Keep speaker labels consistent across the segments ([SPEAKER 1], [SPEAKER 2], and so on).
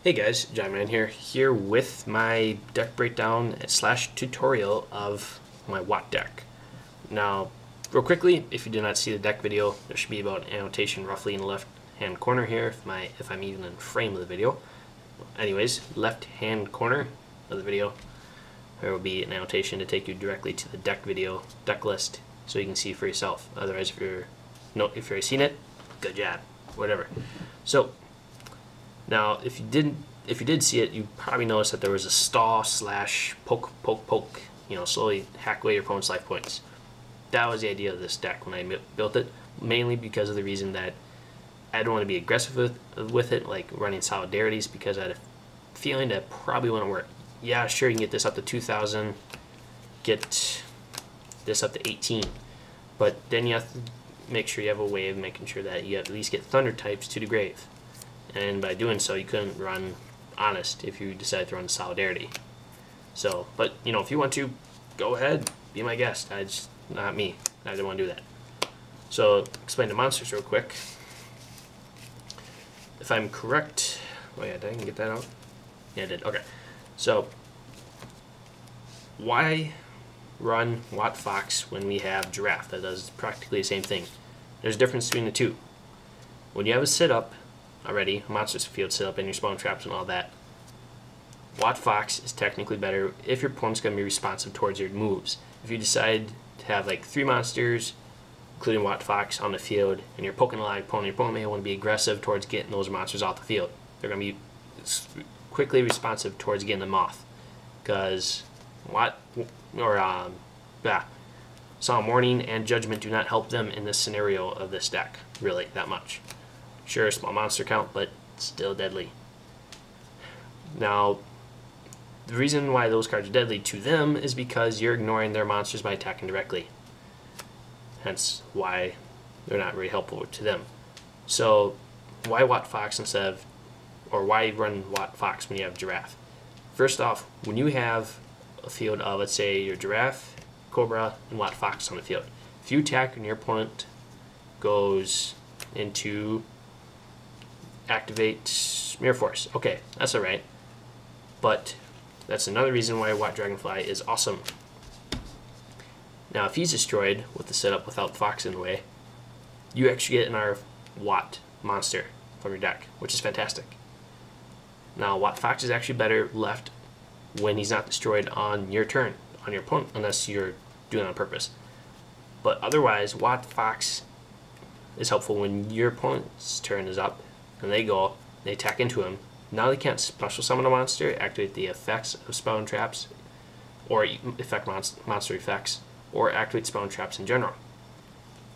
[SPEAKER 1] Hey guys, John Man here with my deck breakdown / tutorial of my Watt deck. Now, real quickly, if you did not see the deck video, there should be about an annotation roughly in the left hand corner here if I'm even in frame of the video. Anyways, left hand corner of the video, there will be an annotation to take you directly to the deck list, so you can see for yourself. Otherwise, if you've already seen it, good job, whatever. So now, if you did see it, you probably noticed that there was a stall / poke, slowly hack away your opponent's life points. That was the idea of this deck when I built it, mainly because of the reason that I don't want to be aggressive with it, like running solidarities, because I had a feeling that probably wouldn't work. Yeah, sure, you can get this up to 2,000, get this up to 18, but then you have to make sure you have a way of making sure that you at least get thunder types to the grave. And by doing so, you couldn't run honest if you decide to run solidarity. So, but if you want to, go ahead, be my guest. Not me. I didn't want to do that. So, explain the monsters real quick. If I'm correct, oh yeah, did I get that out? Yeah, I did. Okay. So, why run Watt Fox when we have Giraffe that does practically the same thing? There's a difference between the two. When you have a sit-up already, a monster's field setup and your spawn traps and all that, Watt Fox is technically better if your opponent's going to be responsive towards your moves. If you decide to have like 3 monsters, including Watt Fox, on the field, and you're poking a live opponent, your opponent may want to be aggressive towards getting those monsters off the field. They're going to be quickly responsive towards getting them off, because Solemn Warning and Judgment do not help them in this scenario of this deck, really, that much. Sure, small monster count, but still deadly. Now, the reason why those cards are deadly to them is because you're ignoring their monsters by attacking directly. Hence why they're not really helpful to them. So, why Watt Fox why run Watt Fox when you have Giraffe? First off, when you have a field of, let's say, your Giraffe, Cobra, and Watt Fox on the field, if you attack and your opponent goes into activate Mirror Force, okay, that's alright, but that's another reason why Watt Dragonfly is awesome. Now, if he's destroyed with the setup without Fox in the way, you actually get another Watt monster from your deck, which is fantastic. Now, Watt Fox is actually better left when he's not destroyed on your turn, on your opponent, unless you're doing it on purpose. But otherwise, Watt Fox is helpful when your opponent's turn is up and they attack into him. Now they can't special summon a monster, activate the effects of spawn traps, or effect monster effects, or activate spawn traps in general.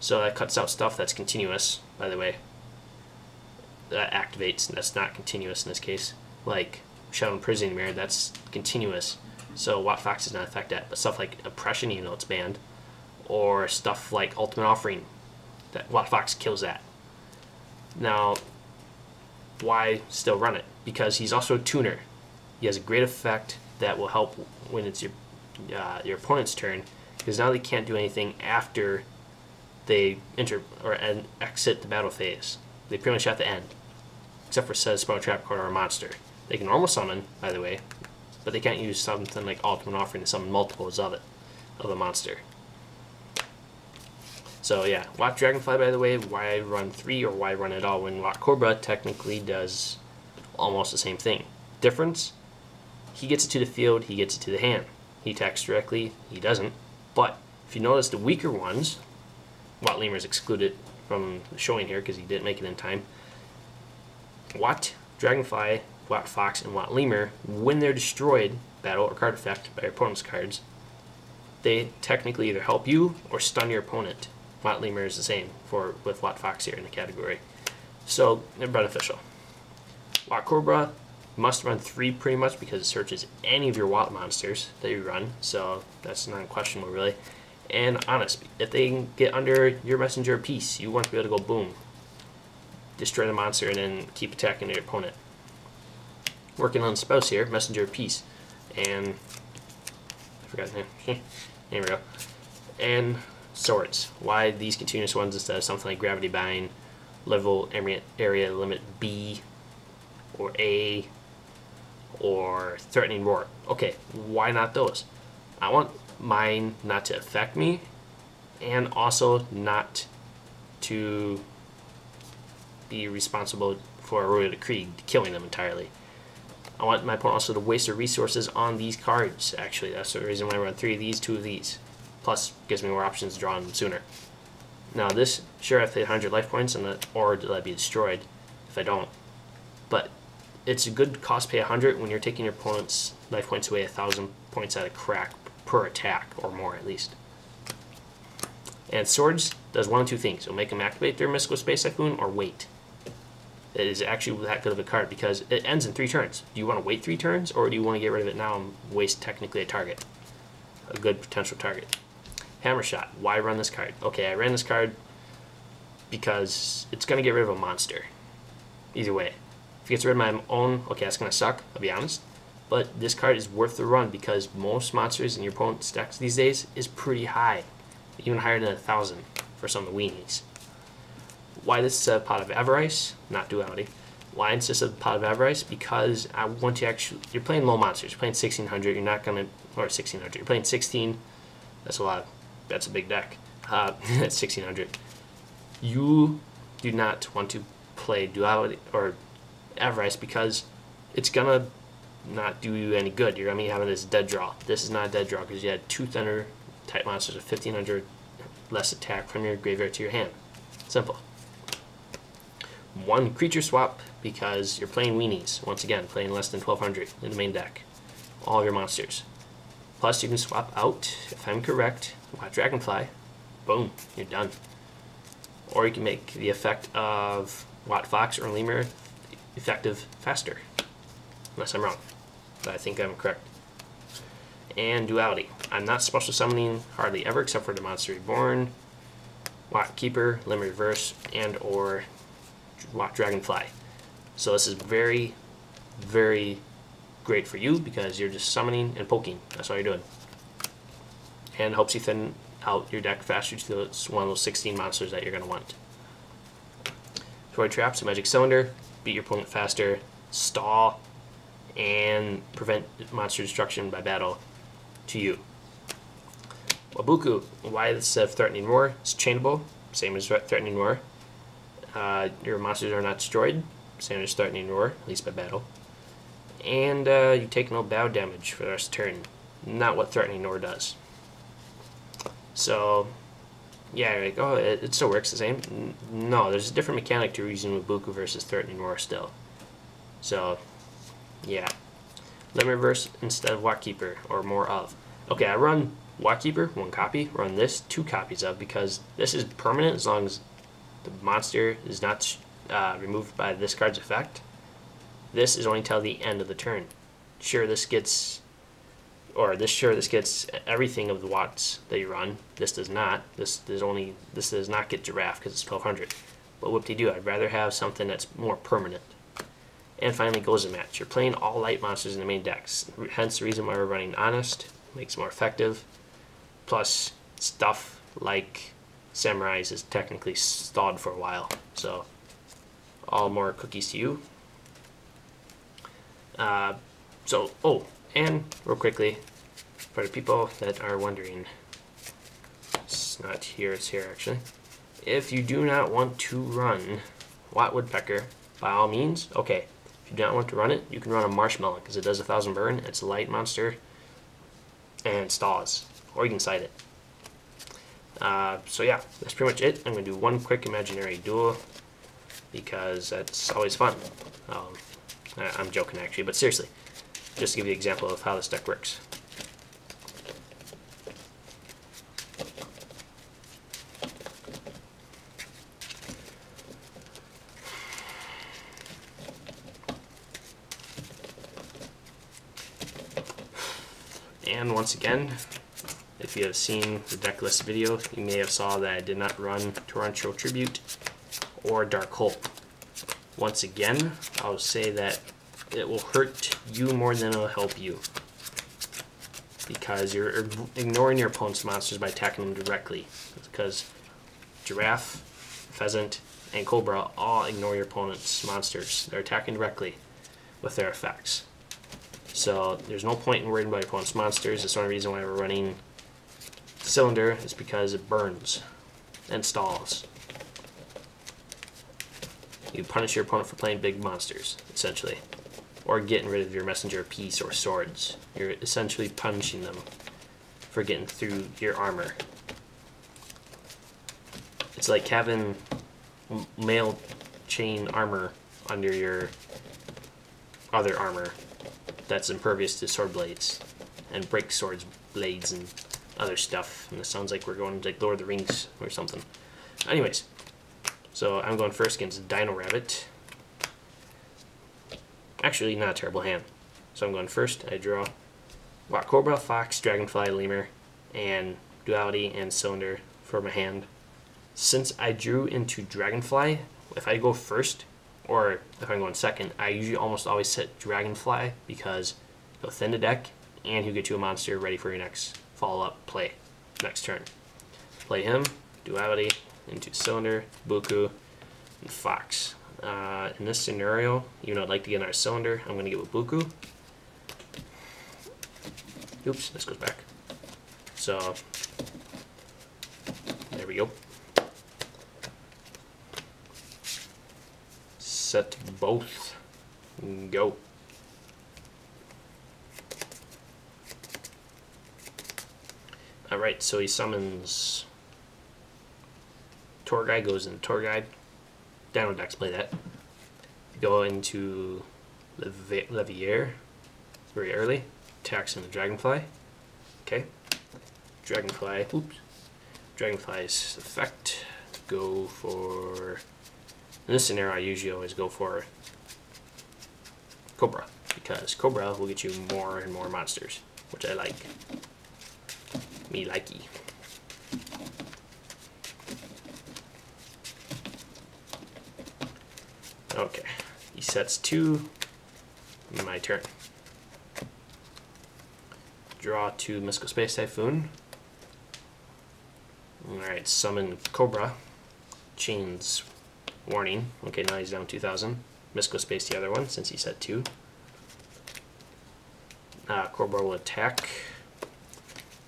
[SPEAKER 1] So that cuts out stuff that's continuous, by the way. That activates, and that's not continuous in this case. Like Shadow Imprisoning Mirror, that's continuous. So Watt Fox does not affect that. But stuff like Oppression, even though it's banned, or stuff like Ultimate Offering, that Watt Fox kills that. Now, why still run it? Because he's also a tuner. He has a great effect that will help when it's your opponent's turn, because now they can't do anything after they enter or exit the battle phase. They pretty much have to end, except for said spawn trap card or a monster. They can normal summon, by the way, but they can't use something like Ultimate Offering to summon multiples of a monster. So yeah, Watt Dragonfly, by the way, why run 3 or why run it all when Watt Cobra technically does almost the same thing. Difference? He gets it to the field, he gets it to the hand. He attacks directly, he doesn't. But if you notice the weaker ones, Watt Lemur is excluded from the showing here because he didn't make it in time. Watt Dragonfly, Watt Fox, and Watt Lemur, when they're destroyed, battle or card effect by your opponent's cards, they technically either help you or stun your opponent. Watt Lemur is the same with Watt Fox here in the category. So they're beneficial. Watt Cobra must run 3 pretty much because it searches any of your Watt monsters that you run, so that's not questionable really. And honest, if they can get under your messenger piece, you want to be able to go boom, destroy the monster, and then keep attacking your opponent. Working on spouse here, messenger piece, and I forgot the name. There we go. And swords. Why these continuous ones instead of something like gravity bind, level area limit B or A, or Threatening Roar. Okay, why not those? I want mine not to affect me, and also not to be responsible for a Royal Decree killing them entirely. I want my opponent also to waste their resources on these cards, actually. That's the reason why I run 3 of these, 2 of these. Plus, gives me more options to draw them sooner. Now this, sure, I pay 100 life points, or will I be destroyed if I don't. But it's a good cost pay 100 when you're taking your opponent's life points away 1,000 points at a crack per attack, or more at least. And Swords does one of 2 things. It'll make them activate their Mystical Space Typhoon, or wait. It is actually that good of a card because it ends in 3 turns. Do you want to wait 3 turns, or do you want to get rid of it now and waste technically a target? A good potential target. Hammer Shot. Why run this card? Okay, I ran this card because it's going to get rid of a monster. Either way. If it gets rid of my own, okay, that's going to suck, I'll be honest. But this card is worth the run because most monsters in your opponent's decks these days is pretty high. Even higher than 1,000 for some of the weenies. Why this is a Pot of Avarice, not Duality. Why it's just a Pot of Avarice? Because I want to actually, you're playing low monsters, you're playing 1,600, you're not going to, or 1,600, you're playing 16, that's a lot, that's a big deck, that's 1,600. You do not want to play Duality, or Avarice, because it's going to not do you any good. You're going to be having this dead draw. This is not a dead draw because you had 2 Thunder type monsters of 1,500 less attack from your graveyard to your hand. Simple. 1 creature swap because you're playing weenies. Once again, playing less than 1,200 in the main deck. All of your monsters. Plus, you can swap out, if I'm correct, Watt Dragonfly. Boom, you're done. Or you can make the effect of Watt Fox or Lemur effective faster. Unless I'm wrong. But I think I'm correct. And Duality. I'm not special summoning hardly ever except for the Monster Reborn, Watt Keeper, Lemur Reverse, and or Watt Dragonfly. So this is very, very great for you because you're just summoning and poking. That's all you're doing. And helps you thin out your deck faster to one of those 16 monsters that you're going to want. Void Traps, a Magic Cylinder, beat your opponent faster, stall, and prevent monster destruction by battle to you. Wabuku, why this Threatening Roar? It's chainable, same as Threatening Roar. Your monsters are not destroyed, same as Threatening Roar, at least by battle. And you take no bow damage for the rest of the turn. Not what Threatening Roar does. So, yeah, like, oh, it still works the same. No, there's a different mechanic to using Wabuku versus Threatening Roar still. So, yeah. Lemur Reverse instead of Watt Keeper, or more of. Okay, I run Watt Keeper, 1 copy. Run this, 2 copies of, because this is permanent as long as the monster is not removed by this card's effect. This is only till the end of the turn. Sure, this gets, this gets everything of the watts that you run. This does not. This does not get Giraffe because it's 1,200. But whoop-de-doo, I'd rather have something that's more permanent. And finally, Goes a Match. You're playing all light monsters in the main decks. Hence the reason why we're running Honest. Makes it more effective. Plus, stuff like Samurais is technically stalled for a while. So, all more cookies to you. And real quickly, for the people that are wondering, it's not here, it's here actually. If you do not want to run Watt Woodpecker, by all means, okay. If you do not want to run it, you can run a Marshmallow because it does 1,000 burn. It's a light monster and stalls, or you can side it. So yeah, that's pretty much it. I'm going to do 1 quick imaginary duel because that's always fun. I'm joking actually, but seriously, just to give you an example of how this deck works. And once again, if you have seen the deck list video, you may have saw that I did not run Torrential Tribute or Dark Hole. Once again, I'll say that it will hurt you more than it will help you, because you're ignoring your opponent's monsters by attacking them directly, because Giraffe, Pheasant, and Cobra all ignore your opponent's monsters. They're attacking directly with their effects. So there's no point in worrying about your opponent's monsters. That's the only reason why we're running Cylinder is because it burns and stalls. You punish your opponent for playing big monsters, essentially. Or getting rid of your messenger piece or swords. You're essentially punishing them for getting through your armor. It's like having mail chain armor under your other armor that's impervious to sword blades and break swords blades and other stuff. And it sounds like we're going to like Lord of the Rings or something. Anyways, so I'm going first against Dino Rabbit. Actually, not a terrible hand. So I'm going first. I draw Watt Cobra, Fox, Dragonfly, Lemur, and Duality and Cylinder for my hand. Since I drew into Dragonfly, if I go first, or if I'm going second, I usually almost always set Dragonfly because he'll thin the deck and he'll get you a monster ready for your next follow-up play, next turn. Play him, Duality, into Cylinder, Buku, and Fox. In this scenario, even though I'd like to get our Cylinder, I'm going to get with Buku. Oops, this goes back. So, there we go. Set both. Go. Alright, so he summons Tour Guide, goes in Tour Guide. Dino decks play that. Go into Levier very early. Attacks into Dragonfly. Okay. Dragonfly. Oops. Dragonfly's effect. Go for. In this scenario, I usually always go for Cobra because Cobra will get you more and more monsters, which I like. Me likey. Okay, he sets 2. My turn. Draw 2 Mystical Space Typhoon. Alright, summon Cobra. Chains warning. Okay, now he's down 2,000. Mystical Space the other one since he set 2. Cobra will attack.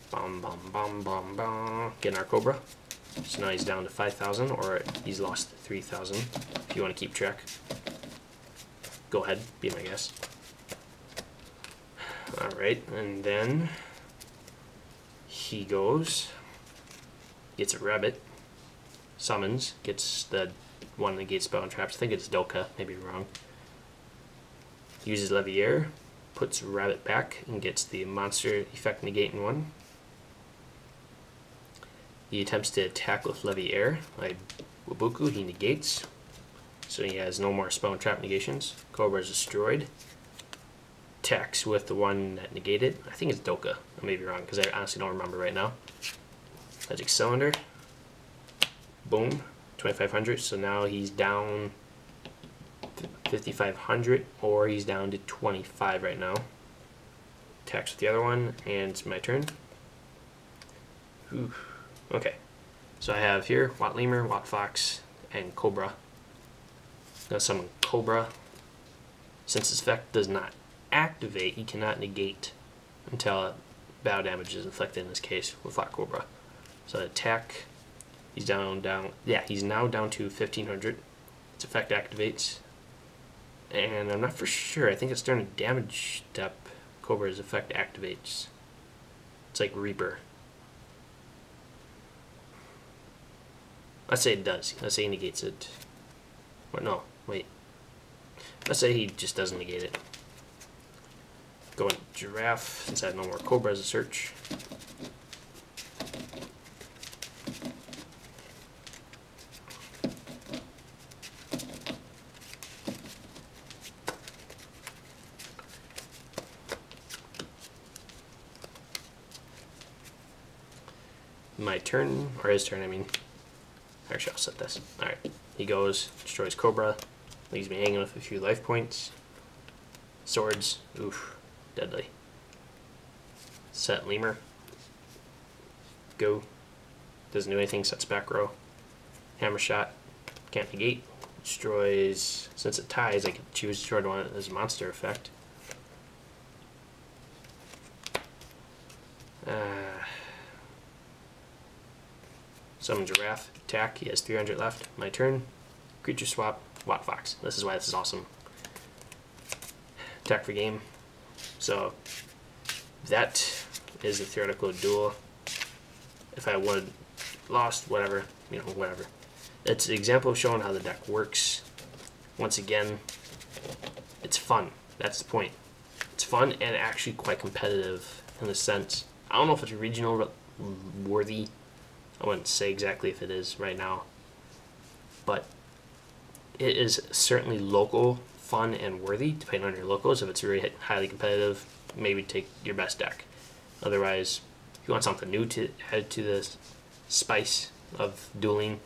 [SPEAKER 1] Bum bum bum bum bum. Getting our Cobra. So now he's down to 5,000, or he's lost 3,000. If you want to keep track, go ahead, be my guest. Alright, and then he goes, gets a rabbit, summons, gets the one that negates spell and traps. I think it's Doka, maybe wrong. Uses Levier, puts rabbit back, and gets the monster effect negating one. He attempts to attack with Levier. Like Wabuku, he negates. So he has no more spell and trap negations. Cobra is destroyed. Attacks with the one that negated. I think it's Doka. I may be wrong because I honestly don't remember right now. Magic Cylinder. Boom. 2,500. So now he's down 5,500, or he's down to 25 right now. Attacks with the other one, and it's my turn. Ooh. Okay, so I have here Watt Lemur, Watt Fox, and Cobra. Now summon Cobra. Since his effect does not activate, he cannot negate until battle damage is inflicted in this case with Watt Cobra. So attack, he's down, yeah, he's now down to 1,500. Its effect activates. And I'm not for sure, I think it's during a damage step, Cobra's effect activates. It's like Reaper. Let's say it does. Let's say he negates it. Or no, wait. Let's say he just doesn't negate it. Go in Giraffe, since I have no more Cobra as a search. My turn, or his turn, I mean. Actually, I'll set this. Alright, he goes, destroys Cobra, leaves me hanging with a few life points. Swords, oof, deadly. Set Lemur. Go. Doesn't do anything, sets back row. Hammer Shot, can't negate. Destroys, since it ties, I can choose to destroy one as a monster effect. Summon Giraffe, attack, he has 300 left. My turn. Creature swap, Watt Fox. This is why this is awesome. Attack for game. So that is a theoretical duel. If I would lost, whatever, you know, whatever. It's an example of showing how the deck works. Once again, it's fun. That's the point. It's fun and actually quite competitive in the sense. I don't know if it's regional worthy. I wouldn't say exactly if it is right now, but it is certainly local, fun, and worthy, depending on your locals. If it's very highly competitive, maybe take your best deck. Otherwise, if you want something new to add to the spice of dueling,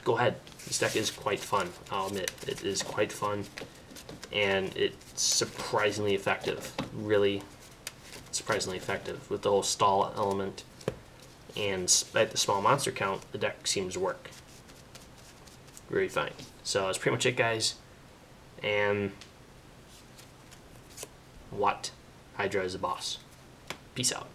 [SPEAKER 1] go ahead. This deck is quite fun, I'll admit. It is quite fun, and it's surprisingly effective. Really surprisingly effective with the whole stall element. And at the small monster count, the deck seems to work very fine. So that's pretty much it, guys. And Watt Hydra is the boss. Peace out.